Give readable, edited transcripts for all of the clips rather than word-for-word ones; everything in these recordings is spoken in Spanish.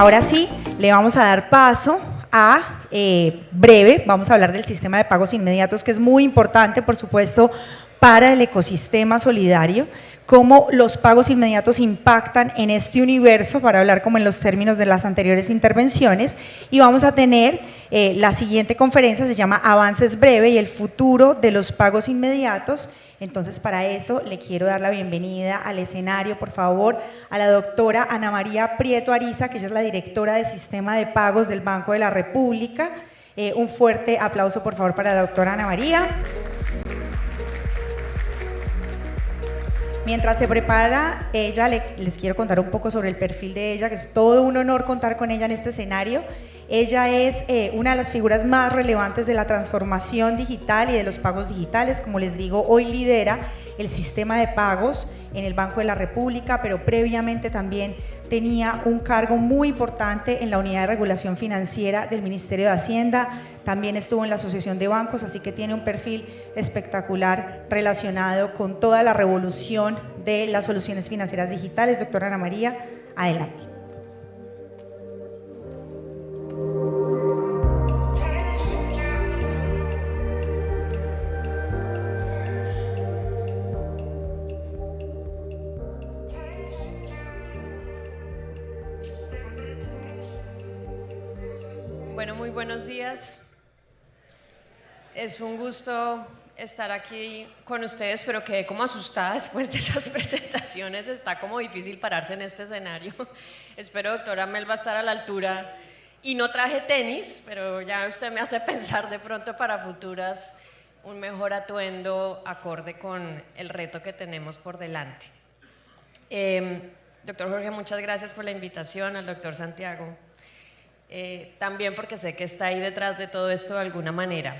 ahora sí, le vamos a dar paso a breve, vamos a hablar del sistema de pagos inmediatos, que es muy importante, por supuesto, para el ecosistema solidario, cómo los pagos inmediatos impactan en este universo, para hablar como en los términos de las anteriores intervenciones, y vamos a tener la siguiente conferencia, se llama Avances Breve y el futuro de los pagos inmediatos. Entonces, para eso le quiero dar la bienvenida al escenario, por favor, a la doctora Ana María Prieto Ariza, que ella es la directora de Sistema de Pagos del Banco de la República. Un fuerte aplauso, por favor, para la doctora Ana María. Mientras se prepara ella, les quiero contar un poco sobre el perfil de ella, que es todo un honor contar con ella en este escenario. Ella es una de las figuras más relevantes de la transformación digital y de los pagos digitales. Como les digo, hoy lidera el sistema de pagos en el Banco de la República, pero previamente también tenía un cargo muy importante en la Unidad de Regulación Financiera del Ministerio de Hacienda, también estuvo en la Asociación de Bancos, así que tiene un perfil espectacular relacionado con toda la revolución de las soluciones financieras digitales. Doctora Ana María, adelante. Bueno, muy buenos días. Es un gusto estar aquí con ustedes, pero quedé como asustada después de esas presentaciones. Está como difícil pararse en este escenario. Espero, doctora Mel, va a estar a la altura. Y no traje tenis, pero ya usted me hace pensar de pronto para futuras un mejor atuendo acorde con el reto que tenemos por delante. Doctor Jorge, muchas gracias por la invitación, al doctor Santiago. También porque sé que está ahí detrás de todo esto de alguna manera.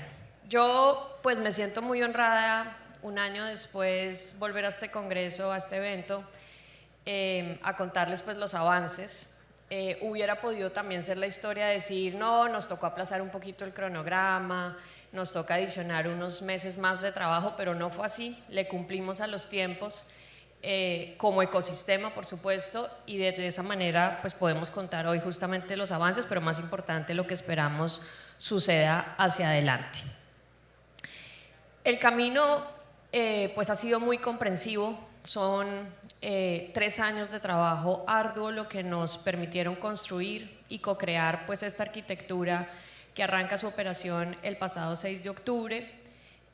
Yo pues me siento muy honrada un año después volver a este congreso, a este evento, a contarles pues los avances. Hubiera podido también ser la historia de decir no, nos tocó aplazar un poquito el cronograma, nos toca adicionar unos meses más de trabajo, pero no fue así, le cumplimos a los tiempos. Como ecosistema, por supuesto, y de esa manera pues podemos contar hoy justamente los avances, pero más importante lo que esperamos suceda hacia adelante. El camino pues ha sido muy comprensivo, son 3 años de trabajo arduo lo que nos permitieron construir y co-crear pues esta arquitectura que arranca su operación el pasado 6 de octubre,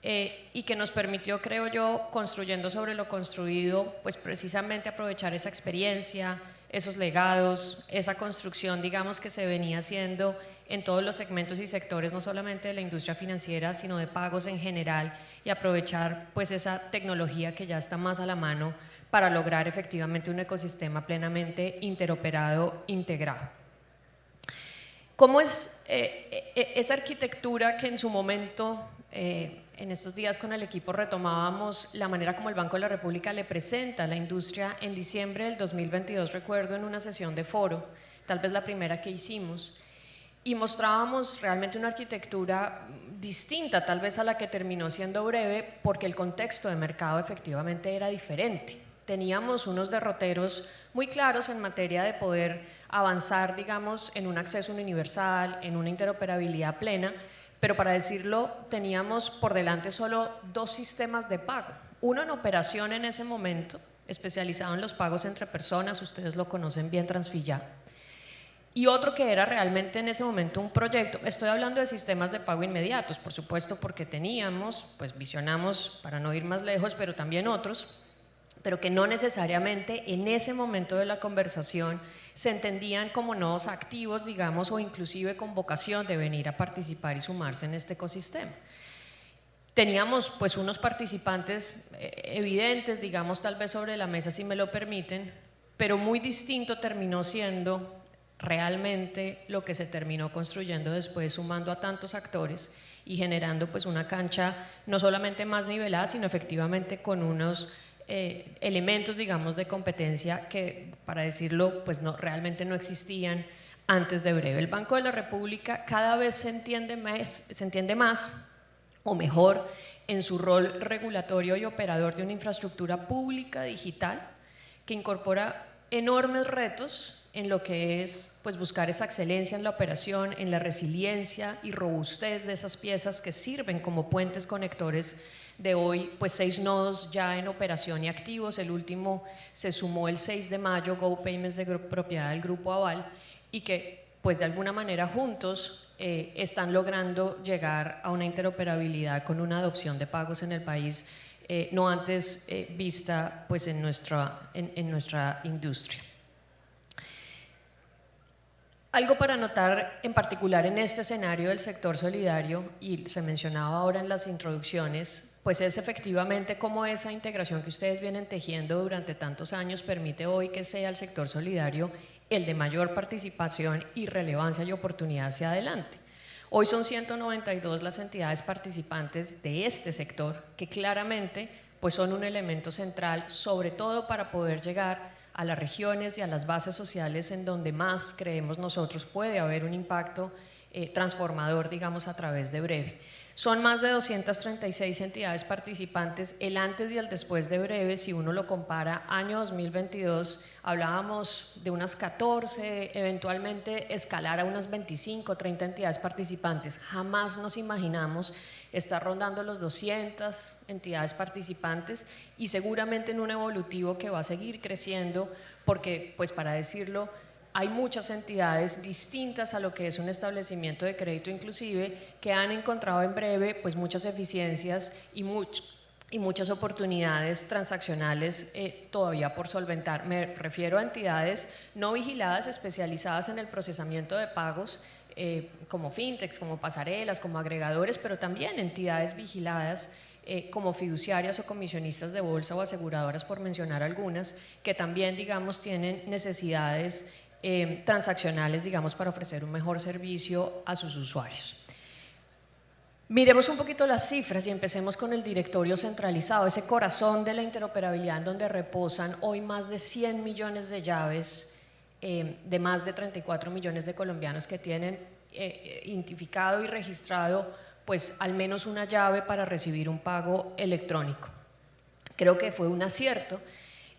y que nos permitió, creo yo, construyendo sobre lo construido, pues precisamente aprovechar esa experiencia, esos legados, esa construcción, digamos, que se venía haciendo en todos los segmentos y sectores, no solamente de la industria financiera, sino de pagos en general, y aprovechar pues esa tecnología que ya está más a la mano para lograr efectivamente un ecosistema plenamente interoperado, integrado. ¿Cómo es esa arquitectura que en su momento, en estos días con el equipo retomábamos la manera como el Banco de la República le presenta a la industria en diciembre del 2022, recuerdo, en una sesión de foro, tal vez la primera que hicimos, y mostrábamos realmente una arquitectura distinta tal vez a la que terminó siendo breve, porque el contexto de mercado efectivamente era diferente. Teníamos unos derroteros muy claros en materia de poder avanzar, digamos, en un acceso universal, en una interoperabilidad plena, pero para decirlo, teníamos por delante solo 2 sistemas de pago. Uno en operación en ese momento, especializado en los pagos entre personas, ustedes lo conocen bien, Transfilla, y otro que era realmente en ese momento un proyecto. Estoy hablando de sistemas de pago inmediatos, por supuesto, porque teníamos, pues visionamos para no ir más lejos, pero también otros, pero que no necesariamente en ese momento de la conversación se entendían como nodos activos, digamos, o inclusive con vocación de venir a participar y sumarse en este ecosistema. Teníamos pues unos participantes evidentes, digamos, tal vez sobre la mesa, si me lo permiten, pero muy distinto terminó siendo realmente lo que se terminó construyendo después, sumando a tantos actores y generando pues una cancha no solamente más nivelada, sino efectivamente con unos elementos, digamos, de competencia que, para decirlo, pues no, realmente no existían antes de breve. El Banco de la República cada vez se entiende más o mejor en su rol regulatorio y operador de una infraestructura pública digital que incorpora enormes retos en lo que es pues, buscar esa excelencia en la operación, en la resiliencia y robustez de esas piezas que sirven como puentes conectores de hoy, pues 6 nodos ya en operación y activos. El último se sumó el 6 de mayo, GoPayments de propiedad del Grupo Aval, y que pues de alguna manera juntos están logrando llegar a una interoperabilidad con una adopción de pagos en el país no antes vista pues en nuestra industria. Algo para notar en particular en este escenario del sector solidario, y se mencionaba ahora en las introducciones, pues es efectivamente cómo esa integración que ustedes vienen tejiendo durante tantos años permite hoy que sea el sector solidario el de mayor participación y relevancia y oportunidad hacia adelante. Hoy son 192 las entidades participantes de este sector que claramente pues son un elemento central, sobre todo para poder llegar a las regiones y a las bases sociales en donde más creemos nosotros puede haber un impacto transformador, digamos, a través de Breve. Son más de 236 entidades participantes, el antes y el después de Breve. Si uno lo compara, año 2022 hablábamos de unas 14, eventualmente escalar a unas 25, 30 entidades participantes. Jamás nos imaginamos estar rondando los 200 entidades participantes, y seguramente en un evolutivo que va a seguir creciendo, porque pues para decirlo, hay muchas entidades distintas a lo que es un establecimiento de crédito inclusive que han encontrado en Breve pues muchas eficiencias y muchas oportunidades transaccionales todavía por solventar. Me refiero a entidades no vigiladas especializadas en el procesamiento de pagos como fintechs, como pasarelas, como agregadores, pero también entidades vigiladas como fiduciarias o comisionistas de bolsa o aseguradoras, por mencionar algunas, que también, digamos, tienen necesidades transaccionales, digamos, para ofrecer un mejor servicio a sus usuarios. Miremos un poquito las cifras y empecemos con el directorio centralizado, ese corazón de la interoperabilidad en donde reposan hoy más de 100 millones de llaves de más de 34 millones de colombianos que tienen identificado y registrado pues al menos una llave para recibir un pago electrónico. Creo que fue un acierto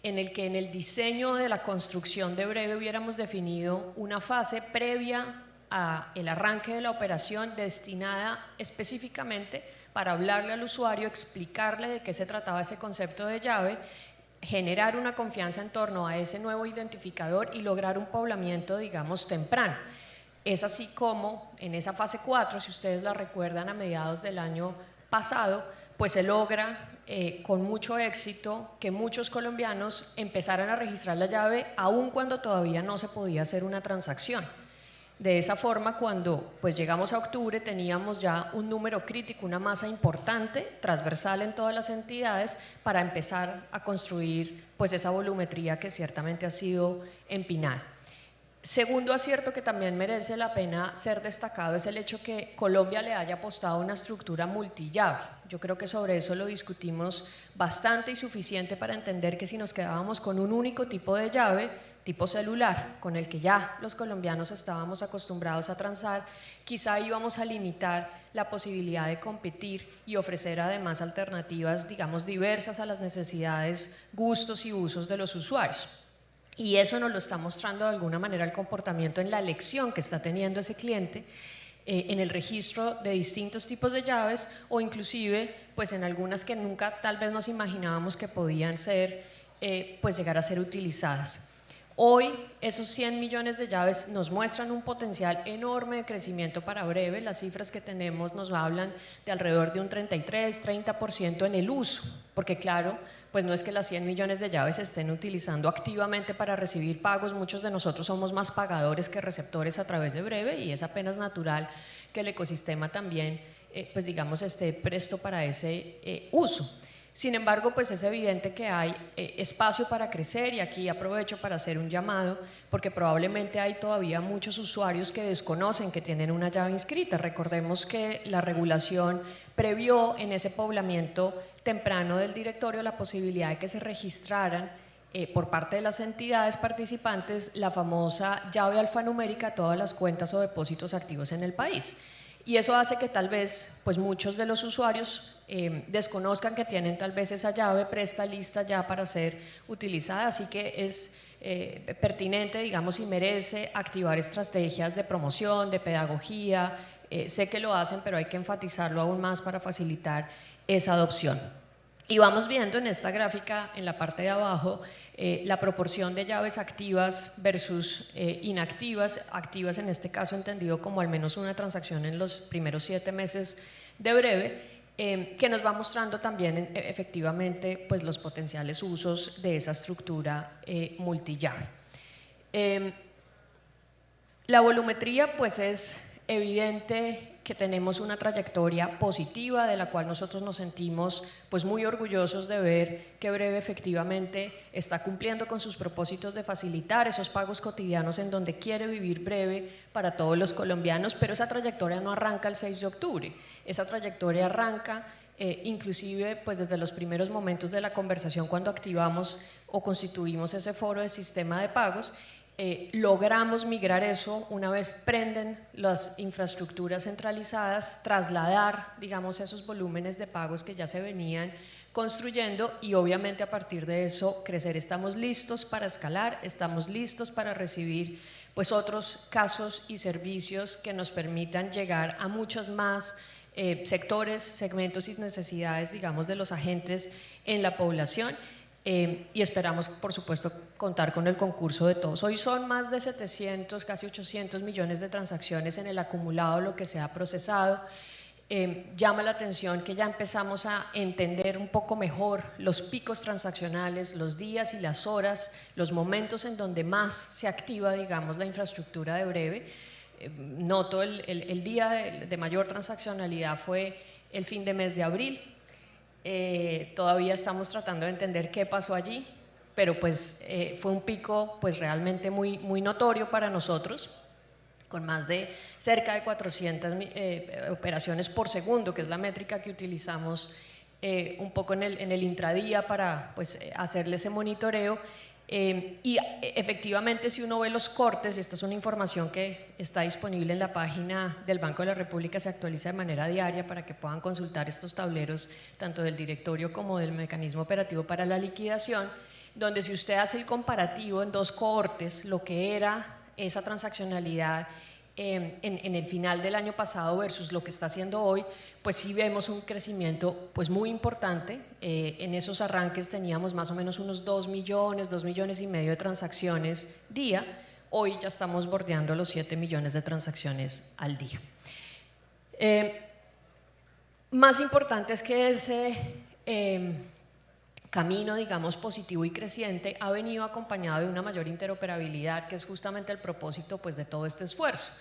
en el que en el diseño de la construcción de Breve hubiéramos definido una fase previa al arranque de la operación destinada específicamente para hablarle al usuario, explicarle de qué se trataba ese concepto de llave, generar una confianza en torno a ese nuevo identificador y lograr un poblamiento, digamos, temprano. Es así como en esa fase 4, si ustedes la recuerdan a mediados del año pasado, pues se logra con mucho éxito que muchos colombianos empezaran a registrar la llave aun cuando todavía no se podía hacer una transacción. De esa forma, cuando pues llegamos a octubre, teníamos ya un número crítico, una masa importante, transversal en todas las entidades, para empezar a construir pues esa volumetría que ciertamente ha sido empinada. Segundo acierto que también merece la pena ser destacado es el hecho que Colombia le haya apostado a una estructura multillave. Yo creo que sobre eso lo discutimos bastante y suficiente para entender que si nos quedábamos con un único tipo de llave, tipo celular, con el que ya los colombianos estábamos acostumbrados a transar, quizá íbamos a limitar la posibilidad de competir y ofrecer además alternativas, digamos, diversas a las necesidades, gustos y usos de los usuarios. Y eso nos lo está mostrando de alguna manera el comportamiento en la elección que está teniendo ese cliente en el registro de distintos tipos de llaves, o inclusive pues en algunas que nunca tal vez nos imaginábamos que podían ser, pues llegar a ser utilizadas. Hoy esos 100 millones de llaves nos muestran un potencial enorme de crecimiento para Breve. Las cifras que tenemos nos hablan de alrededor de un 33-30% en el uso, porque claro, pues no es que las 100 millones de llaves se estén utilizando activamente para recibir pagos. Muchos de nosotros somos más pagadores que receptores a través de Breve, y es apenas natural que el ecosistema también pues digamos esté presto para ese uso. Sin embargo, pues es evidente que hay espacio para crecer, y aquí aprovecho para hacer un llamado, porque probablemente hay todavía muchos usuarios que desconocen que tienen una llave inscrita. Recordemos que la regulación previó en ese poblamiento temprano del directorio la posibilidad de que se registraran por parte de las entidades participantes la famosa llave alfanumérica a todas las cuentas o depósitos activos en el país. Y eso hace que tal vez pues muchos de los usuarios desconozcan que tienen tal vez esa llave presta lista ya para ser utilizada, así que es pertinente, digamos, y merece activar estrategias de promoción, de pedagogía. Sé que lo hacen, pero hay que enfatizarlo aún más para facilitar esa adopción. Y vamos viendo en esta gráfica, en la parte de abajo, la proporción de llaves activas versus inactivas, activas en este caso entendido como al menos una transacción en los primeros 7 meses de breve, que nos va mostrando también efectivamente pues, los potenciales usos de esa estructura multillave. La volumetría pues es evidente que tenemos una trayectoria positiva de la cual nosotros nos sentimos pues muy orgullosos de ver que Breve efectivamente está cumpliendo con sus propósitos de facilitar esos pagos cotidianos en donde quiere vivir Breve para todos los colombianos, pero esa trayectoria no arranca el 6 de octubre, esa trayectoria arranca inclusive pues desde los primeros momentos de la conversación cuando activamos o constituimos ese foro de sistema de pagos. Logramos migrar eso una vez prenden las infraestructuras centralizadas, trasladar, digamos, esos volúmenes de pagos que ya se venían construyendo y obviamente a partir de eso crecer. Estamos listos para escalar, estamos listos para recibir pues otros casos y servicios que nos permitan llegar a muchos más sectores, segmentos y necesidades, digamos, de los agentes en la población. Y esperamos, por supuesto, contar con el concurso de todos. Hoy son más de 700, casi 800 millones de transacciones en el acumulado, lo que se ha procesado. Llama la atención que ya empezamos a entender un poco mejor los picos transaccionales, los días y las horas, los momentos en donde más se activa, digamos, la infraestructura de Breve. Noto el día de mayor transaccionalidad fue el fin de mes de abril. Todavía estamos tratando de entender qué pasó allí, pero pues fue un pico pues realmente muy notorio para nosotros, con más de cerca de 400 operaciones por segundo, que es la métrica que utilizamos un poco en el intradía para pues hacerle ese monitoreo. Y efectivamente, si uno ve los cortes, esta es una información que está disponible en la página del Banco de la República, se actualiza de manera diaria para que puedan consultar estos tableros tanto del directorio como del mecanismo operativo para la liquidación, donde si usted hace el comparativo en 2 cohortes, lo que era esa transaccionalidad en el final del año pasado versus lo que está haciendo hoy, pues sí vemos un crecimiento pues muy importante. En esos arranques teníamos más o menos unos 2 millones y medio de transacciones día, hoy ya estamos bordeando los 7 millones de transacciones al día. Más importante es que ese camino, digamos, positivo y creciente ha venido acompañado de una mayor interoperabilidad, que es justamente el propósito pues, de todo este esfuerzo.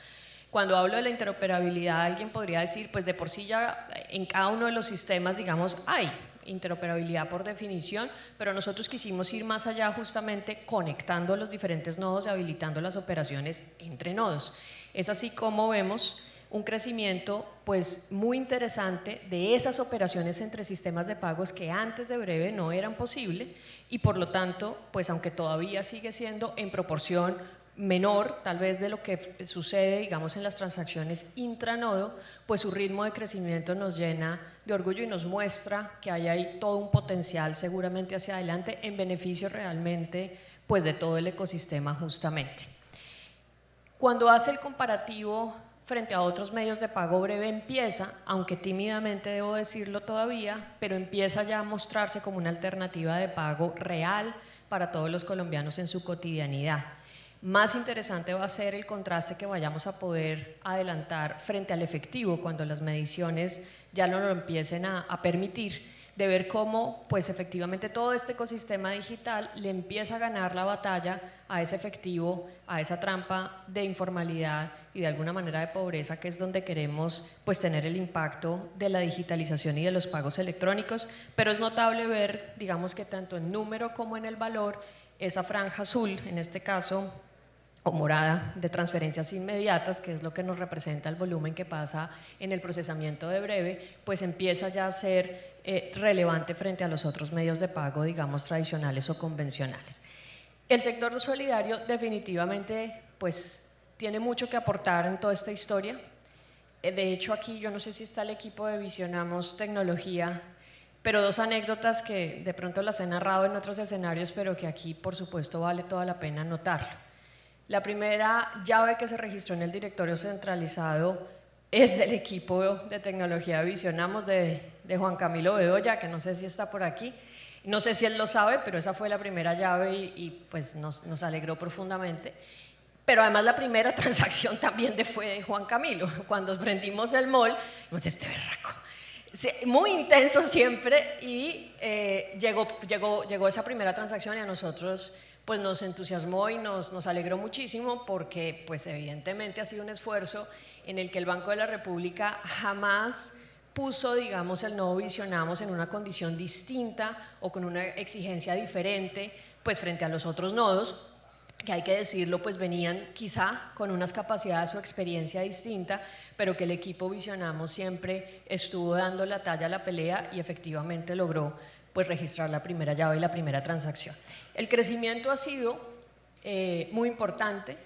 Cuando hablo de la interoperabilidad, alguien podría decir, pues de por sí ya en cada uno de los sistemas, digamos, hay interoperabilidad por definición, pero nosotros quisimos ir más allá justamente conectando los diferentes nodos y habilitando las operaciones entre nodos. Es así como vemos un crecimiento pues muy interesante de esas operaciones entre sistemas de pagos que antes de Breve no eran posibles y por lo tanto pues aunque todavía sigue siendo en proporción menor tal vez de lo que sucede digamos en las transacciones intranodo, pues su ritmo de crecimiento nos llena de orgullo y nos muestra que hay ahí todo un potencial seguramente hacia adelante en beneficio realmente pues de todo el ecosistema justamente. Cuando hace el comparativo frente a otros medios de pago Breve empieza, aunque tímidamente debo decirlo todavía, pero empieza ya a mostrarse como una alternativa de pago real para todos los colombianos en su cotidianidad. Más interesante va a ser el contraste que vayamos a poder adelantar frente al efectivo cuando las mediciones ya no lo empiecen a permitir, de ver cómo pues efectivamente todo este ecosistema digital le empieza a ganar la batalla a ese efectivo, a esa trampa de informalidad y de alguna manera de pobreza, que es donde queremos pues tener el impacto de la digitalización y de los pagos electrónicos, pero es notable ver, digamos que tanto en número como en el valor, esa franja azul, en este caso, o morada de transferencias inmediatas, que es lo que nos representa el volumen que pasa en el procesamiento de Breve, pues empieza ya a ser relevante frente a los otros medios de pago, digamos, tradicionales o convencionales. El sector solidario definitivamente pues tiene mucho que aportar en toda esta historia. De hecho, aquí yo no sé si está el equipo de Visionamos Tecnología, pero dos anécdotas que de pronto las he narrado en otros escenarios, pero que aquí por supuesto vale toda la pena notarlo. La primera llave que se registró en el directorio centralizado es del equipo de tecnología Visionamos de Juan Camilo Bedoya, que no sé si está por aquí. No sé si él lo sabe, pero esa fue la primera llave y pues nos alegró profundamente. Pero además la primera transacción también fue de Juan Camilo. Cuando prendimos el mall, dijimos, este berraco. Sí, muy intenso siempre, y llegó esa primera transacción, y a nosotros pues nos entusiasmó y nos alegró muchísimo, porque pues evidentemente ha sido un esfuerzo en el que el Banco de la República jamás puso, digamos, el nuevo Visionamos en una condición distinta o con una exigencia diferente pues frente a los otros nodos, que hay que decirlo, pues venían quizá con unas capacidades o experiencia distinta, pero que el equipo Visionamos siempre estuvo dando la talla a la pelea y efectivamente logró pues registrar la primera llave y la primera transacción. El crecimiento ha sido muy importante.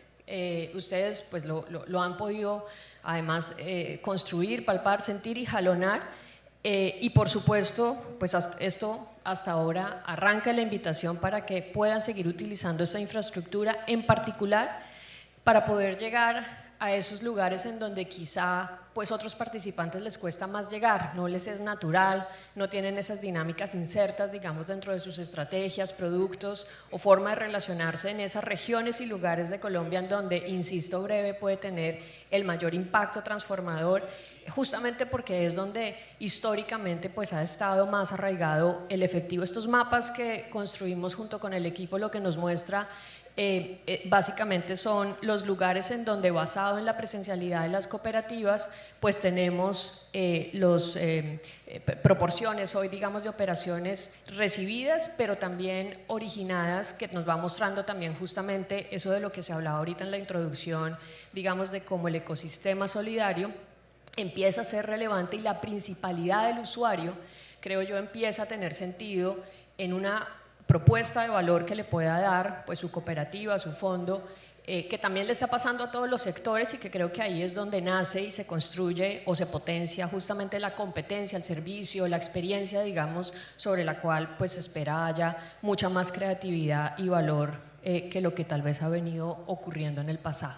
Ustedes pues lo han podido además construir, palpar, sentir y jalonar, y por supuesto pues esto hasta ahora arranca la invitación para que puedan seguir utilizando esta infraestructura, en particular para poder llegar a esos lugares en donde quizá pues otros participantes les cuesta más llegar, no les es natural, no tienen esas dinámicas insertas, digamos, dentro de sus estrategias, productos o forma de relacionarse en esas regiones y lugares de Colombia en donde, insisto, Breve puede tener el mayor impacto transformador, justamente porque es donde históricamente pues ha estado más arraigado el efectivo. Estos mapas que construimos junto con el equipo lo que nos muestra básicamente son los lugares en donde, basado en la presencialidad de las cooperativas, pues tenemos proporciones hoy, digamos, de operaciones recibidas, pero también originadas, que nos va mostrando también justamente eso de lo que se hablaba ahorita en la introducción, digamos, de cómo el ecosistema solidario empieza a ser relevante y la principalidad del usuario, creo yo, empieza a tener sentido en una propuesta de valor que le pueda dar pues su cooperativa, su fondo, que también le está pasando a todos los sectores, y que creo que ahí es donde nace y se construye o se potencia justamente la competencia, el servicio, la experiencia, digamos, sobre la cual pues se espera haya mucha más creatividad y valor que lo que tal vez ha venido ocurriendo en el pasado.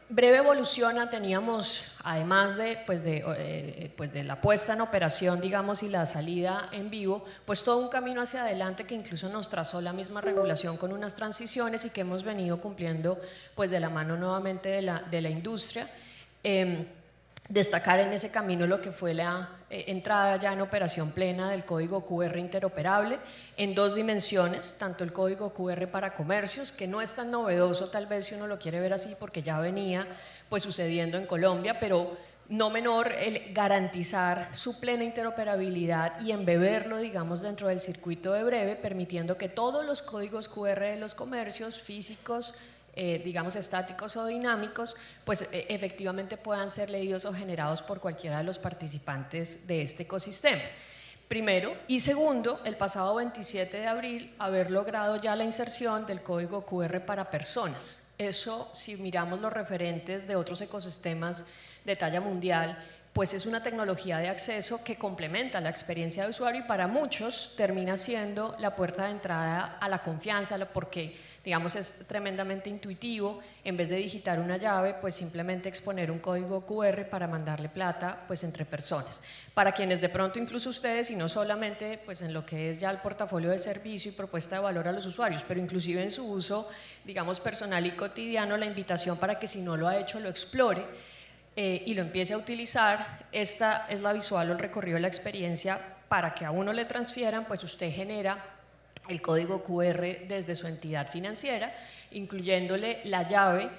Breve evoluciona, teníamos, además de la puesta en operación, digamos, y la salida en vivo, pues todo un camino hacia adelante que incluso nos trazó la misma regulación con unas transiciones, y que hemos venido cumpliendo pues de la mano nuevamente de la industria. Destacar en ese camino lo que fue la entrada ya en operación plena del código QR interoperable en dos dimensiones, tanto el código QR para comercios, que no es tan novedoso tal vez si uno lo quiere ver así, porque ya venía pues sucediendo en Colombia, pero no menor el garantizar su plena interoperabilidad y embeberlo, digamos, dentro del circuito de Breve, permitiendo que todos los códigos QR de los comercios físicos, digamos, estáticos o dinámicos, pues efectivamente puedan ser leídos o generados por cualquiera de los participantes de este ecosistema. Primero, y segundo, el pasado 27 de abril haber logrado ya la inserción del código QR para personas. Eso, si miramos los referentes de otros ecosistemas de talla mundial, pues es una tecnología de acceso que complementa la experiencia de usuario, y para muchos termina siendo la puerta de entrada a la confianza, porque, digamos, es tremendamente intuitivo. En vez de digitar una llave, pues simplemente exponer un código QR para mandarle plata pues entre personas. Para quienes de pronto, incluso ustedes, y no solamente pues en lo que es ya el portafolio de servicio y propuesta de valor a los usuarios, pero inclusive en su uso, digamos, personal y cotidiano, la invitación para que, si no lo ha hecho, lo explore y lo empiece a utilizar. Esta es la visual o el recorrido de la experiencia. Para que a uno le transfieran, pues usted genera el código QR desde su entidad financiera, incluyéndole la llave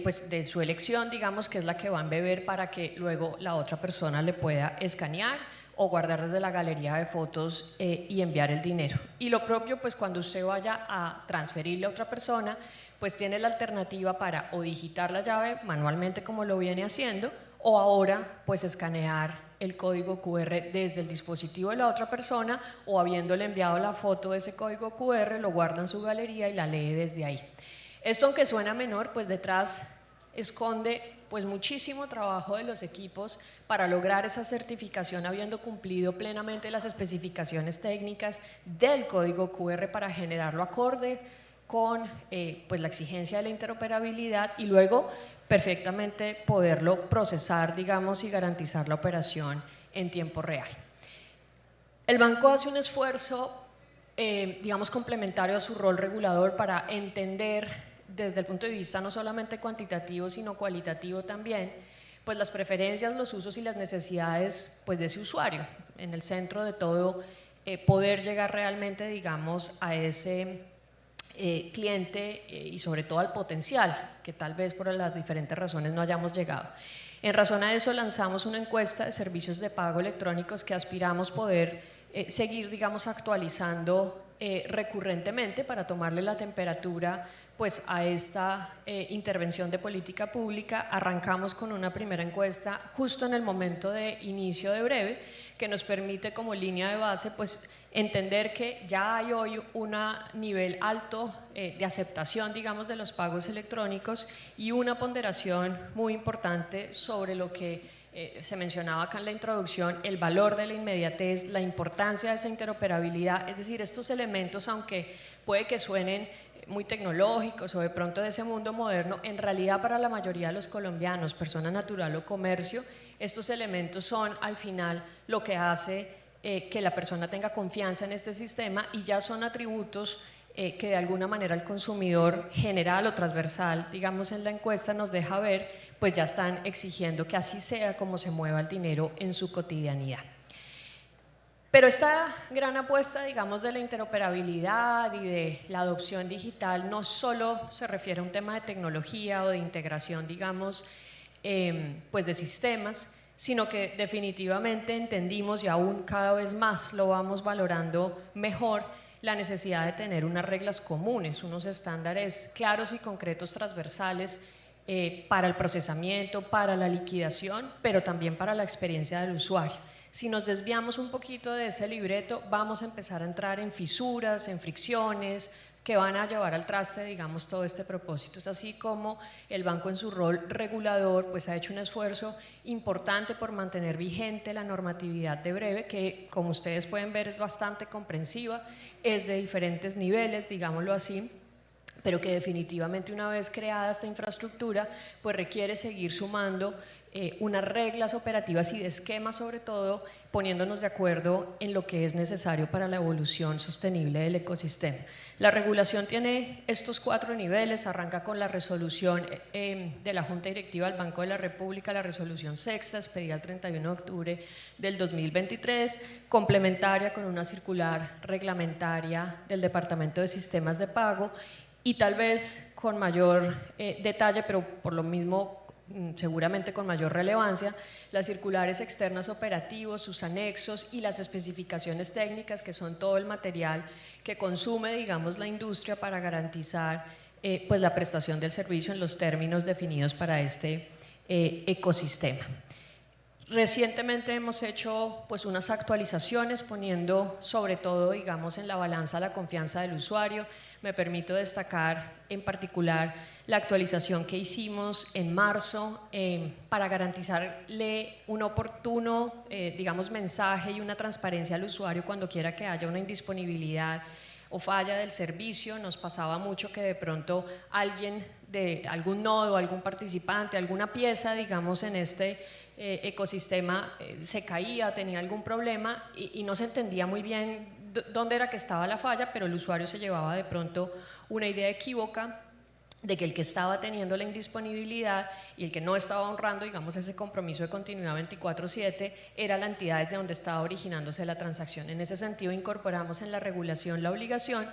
pues de su elección, digamos, que es la que va a embeber para que luego la otra persona le pueda escanear o guardar desde la galería de fotos y enviar el dinero. Y lo propio, pues cuando usted vaya a transferirle a otra persona, pues tiene la alternativa para o digitar la llave manualmente, como lo viene haciendo, o ahora pues escanear el código QR desde el dispositivo de la otra persona, o habiéndole enviado la foto de ese código QR, lo guarda en su galería y la lee desde ahí. Esto, aunque suena menor, pues detrás esconde pues muchísimo trabajo de los equipos para lograr esa certificación, habiendo cumplido plenamente las especificaciones técnicas del código QR para generarlo acorde con pues la exigencia de la interoperabilidad y luego perfectamente poderlo procesar, digamos, y garantizar la operación en tiempo real. El banco hace un esfuerzo, digamos, complementario a su rol regulador para entender desde el punto de vista no solamente cuantitativo, sino cualitativo también, pues las preferencias, los usos y las necesidades pues, de ese usuario. En el centro de todo, poder llegar realmente, digamos, a ese cliente y sobre todo al potencial, que tal vez por las diferentes razones no hayamos llegado. En razón a eso lanzamos una encuesta de servicios de pago electrónicos que aspiramos poder seguir, digamos, actualizando recurrentemente para tomarle la temperatura pues, a esta intervención de política pública. Arrancamos con una primera encuesta justo en el momento de inicio de Breve, que nos permite como línea de base pues, entender que ya hay hoy un nivel alto de aceptación, digamos, de los pagos electrónicos y una ponderación muy importante sobre lo que se mencionaba acá en la introducción, el valor de la inmediatez, la importancia de esa interoperabilidad, es decir, estos elementos, aunque puede que suenen muy tecnológicos o de pronto de ese mundo moderno, en realidad para la mayoría de los colombianos, persona natural o comercio, estos elementos son al final lo que hace que la persona tenga confianza en este sistema y ya son atributos que de alguna manera el consumidor general o transversal, digamos en la encuesta nos deja ver, pues ya están exigiendo que así sea como se mueva el dinero en su cotidianidad. Pero esta gran apuesta, digamos, de la interoperabilidad y de la adopción digital no solo se refiere a un tema de tecnología o de integración, digamos, pues de sistemas, sino que definitivamente entendimos y aún cada vez más lo vamos valorando mejor, la necesidad de tener unas reglas comunes, unos estándares claros y concretos transversales para el procesamiento, para la liquidación, pero también para la experiencia del usuario. Si nos desviamos un poquito de ese libreto, vamos a empezar a entrar en fisuras, en fricciones, que van a llevar al traste, digamos, todo este propósito. Es así como el banco en su rol regulador pues ha hecho un esfuerzo importante por mantener vigente la normatividad de Breve, que como ustedes pueden ver es bastante comprensiva, es de diferentes niveles, digámoslo así, pero que definitivamente una vez creada esta infraestructura pues requiere seguir sumando unas reglas operativas y de esquema sobre todo, poniéndonos de acuerdo en lo que es necesario para la evolución sostenible del ecosistema. La regulación tiene estos 4 niveles, arranca con la resolución de la Junta Directiva del Banco de la República, la resolución sexta, expedida el 31 de octubre del 2023, complementaria con una circular reglamentaria del Departamento de Sistemas de Pago y tal vez con mayor detalle, pero por lo mismo seguramente con mayor relevancia, las circulares externas operativos, sus anexos y las especificaciones técnicas, que son todo el material que consume, digamos, la industria para garantizar pues la prestación del servicio en los términos definidos para este ecosistema. Recientemente hemos hecho pues unas actualizaciones poniendo sobre todo, digamos, en la balanza la confianza del usuario. Me permito destacar en particular la actualización que hicimos en marzo para garantizarle un oportuno, digamos, mensaje y una transparencia al usuario cuando quiera que haya una indisponibilidad o falla del servicio. Nos pasaba mucho que de pronto alguien de algún nodo, algún participante, alguna pieza, digamos, en este ecosistema se caía, tenía algún problema y no se entendía muy bien dónde era que estaba la falla, pero el usuario se llevaba de pronto una idea equívoca de que el que estaba teniendo la indisponibilidad y el que no estaba honrando, digamos, ese compromiso de continuidad 24/7 era la entidad desde donde estaba originándose la transacción. En ese sentido incorporamos en la regulación la obligación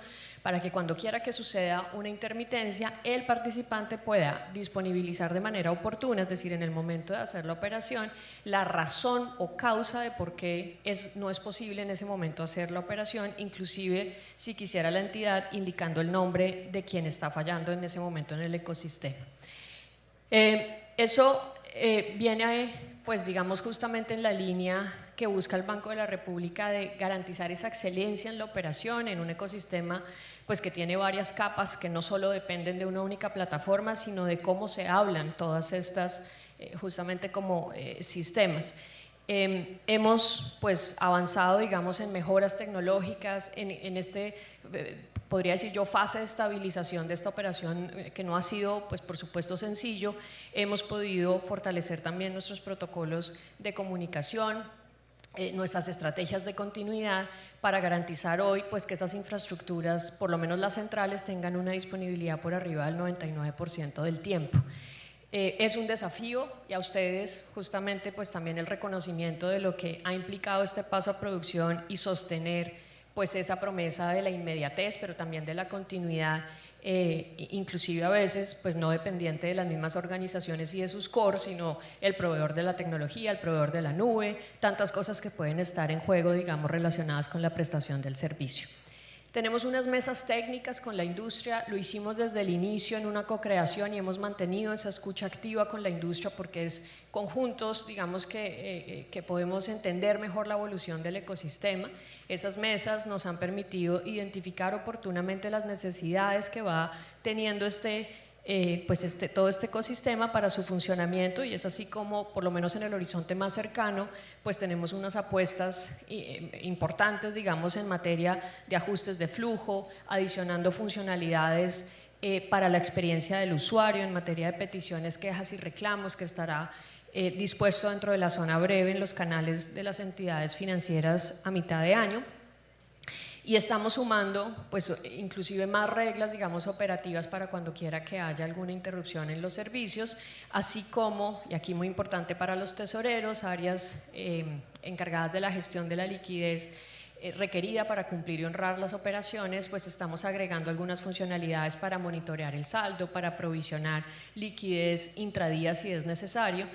para que cuando quiera que suceda una intermitencia, el participante pueda disponibilizar de manera oportuna, es decir, en el momento de hacer la operación, la razón o causa de por qué no es posible en ese momento hacer la operación, inclusive si quisiera la entidad indicando el nombre de quien está fallando en ese momento en el ecosistema. Eso viene, pues digamos, justamente en la línea que busca el Banco de la República de garantizar esa excelencia en la operación en un ecosistema pues que tiene varias capas que no solo dependen de una única plataforma, sino de cómo se hablan todas estas justamente como sistemas. Hemos pues avanzado, digamos, en mejoras tecnológicas, en este, podría decir yo, fase de estabilización de esta operación que no ha sido, pues por supuesto, sencillo. Hemos podido fortalecer también nuestros protocolos de comunicación, nuestras estrategias de continuidad para garantizar hoy pues que esas infraestructuras, por lo menos las centrales, tengan una disponibilidad por arriba del 99% del tiempo. Es un desafío, y a ustedes justamente pues también el reconocimiento de lo que ha implicado este paso a producción y sostener pues esa promesa de la inmediatez, pero también de la continuidad, inclusive a veces pues no dependiente de las mismas organizaciones y de sus cores, sino el proveedor de la tecnología, el proveedor de la nube, tantas cosas que pueden estar en juego, digamos, relacionadas con la prestación del servicio. Tenemos unas mesas técnicas con la industria, lo hicimos desde el inicio en una co-creación y hemos mantenido esa escucha activa con la industria porque es conjuntos, digamos, que podemos entender mejor la evolución del ecosistema. Esas mesas nos han permitido identificar oportunamente las necesidades que va teniendo todo este ecosistema para su funcionamiento, y es así como, por lo menos en el horizonte más cercano, pues tenemos unas apuestas importantes, digamos, en materia de ajustes de flujo, adicionando funcionalidades para la experiencia del usuario en materia de peticiones, quejas y reclamos, que estará dispuesto dentro de la zona breve en los canales de las entidades financieras a mitad de año. Y estamos sumando pues inclusive más reglas, digamos, operativas para cuando quiera que haya alguna interrupción en los servicios, así como, y aquí muy importante para los tesoreros, áreas encargadas de la gestión de la liquidez requerida para cumplir y honrar las operaciones, pues estamos agregando algunas funcionalidades para monitorear el saldo, para provisionar liquidez intradía si es necesario,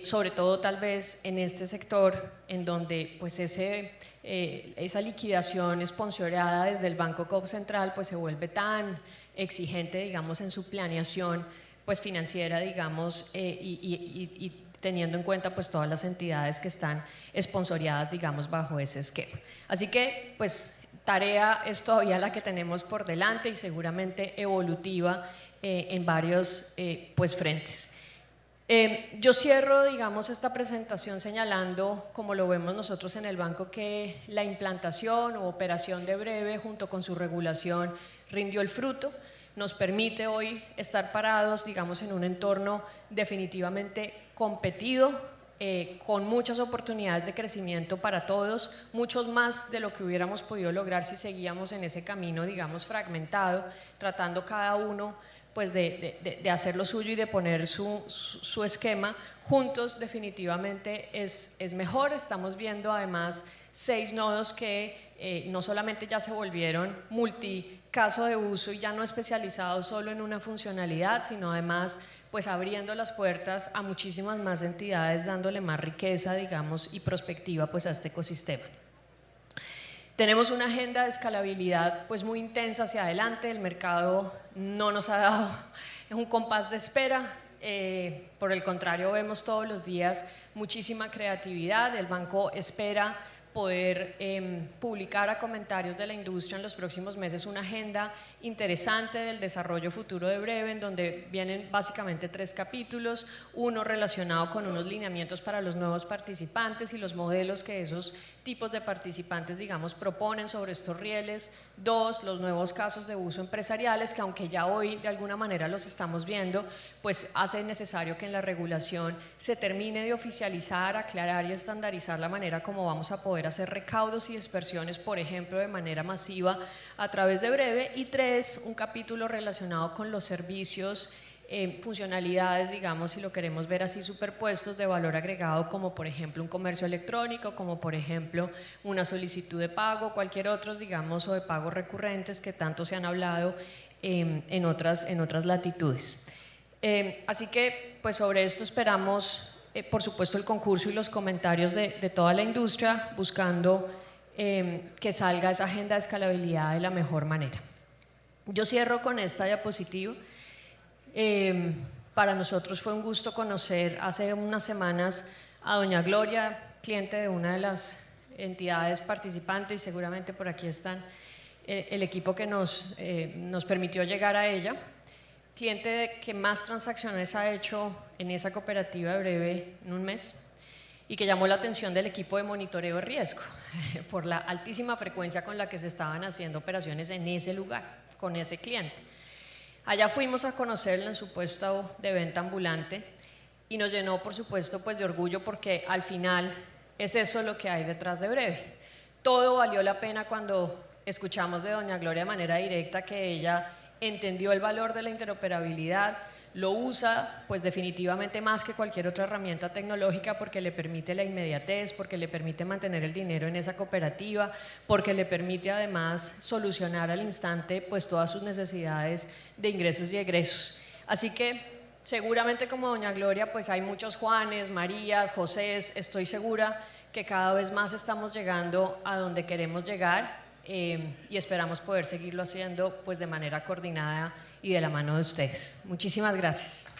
sobre todo tal vez en este sector en donde pues esa liquidación esponsoreada desde el Banco Coop Central pues se vuelve tan exigente, digamos, en su planeación pues financiera, digamos, y teniendo en cuenta pues todas las entidades que están esponsoreadas, digamos, bajo ese esquema. Así que pues tarea es todavía la que tenemos por delante y seguramente evolutiva en varios pues frentes. Yo cierro, digamos, esta presentación señalando, como lo vemos nosotros en el banco, que la implantación o operación de Breve junto con su regulación rindió el fruto, nos permite hoy estar parados, digamos, en un entorno definitivamente competido, con muchas oportunidades de crecimiento para todos, muchos más de lo que hubiéramos podido lograr si seguíamos en ese camino, digamos, fragmentado, tratando cada uno pues de hacer lo suyo y de poner su esquema. Juntos definitivamente es mejor. Estamos viendo además 6 nodos que no solamente ya se volvieron multicaso de uso y ya no especializados solo en una funcionalidad, sino además pues abriendo las puertas a muchísimas más entidades, dándole más riqueza, digamos, y perspectiva pues a este ecosistema. Tenemos una agenda de escalabilidad pues muy intensa hacia adelante, el mercado no nos ha dado un compás de espera, por el contrario vemos todos los días muchísima creatividad, el banco espera poder publicar a comentarios de la industria en los próximos meses una agenda interesante del desarrollo futuro de Breve, en donde vienen básicamente 3 capítulos, uno relacionado con unos lineamientos para los nuevos participantes y los modelos que esos tipos de participantes, digamos, proponen sobre estos rieles, 2, los nuevos casos de uso empresariales, que aunque ya hoy de alguna manera los estamos viendo, pues hace necesario que en la regulación se termine de oficializar, aclarar y estandarizar la manera como vamos a poder hacer recaudos y dispersiones, por ejemplo, de manera masiva a través de Breve, y 3, un capítulo relacionado con los servicios, funcionalidades, digamos, si lo queremos ver así, superpuestos de valor agregado, como por ejemplo un comercio electrónico, como por ejemplo una solicitud de pago, cualquier otros, digamos, o de pagos recurrentes que tanto se han hablado en otras latitudes. Así que pues sobre esto esperamos por supuesto el concurso y los comentarios de toda la industria, buscando que salga esa agenda de escalabilidad de la mejor manera. Yo cierro con esta diapositiva. Para nosotros fue un gusto conocer hace unas semanas a doña Gloria, cliente de una de las entidades participantes, y seguramente por aquí están el equipo que nos permitió llegar a ella. cliente que más transacciones ha hecho en esa cooperativa de Breve en un mes y que llamó la atención del equipo de monitoreo de riesgo por la altísima frecuencia con la que se estaban haciendo operaciones en ese lugar, con ese cliente. Allá fuimos a conocerlo en su puesto de venta ambulante y nos llenó, por supuesto, pues de orgullo, porque al final es eso lo que hay detrás de Breve. Todo valió la pena cuando escuchamos de doña Gloria de manera directa que ella entendió el valor de la interoperabilidad, lo usa pues definitivamente más que cualquier otra herramienta tecnológica, porque le permite la inmediatez, porque le permite mantener el dinero en esa cooperativa, porque le permite además solucionar al instante pues todas sus necesidades de ingresos y egresos. Así que seguramente, como doña Gloria, pues hay muchos Juanes, Marías, Josés. Estoy segura que cada vez más estamos llegando a donde queremos llegar, y esperamos poder seguirlo haciendo pues de manera coordinada y de la mano de ustedes. Muchísimas gracias.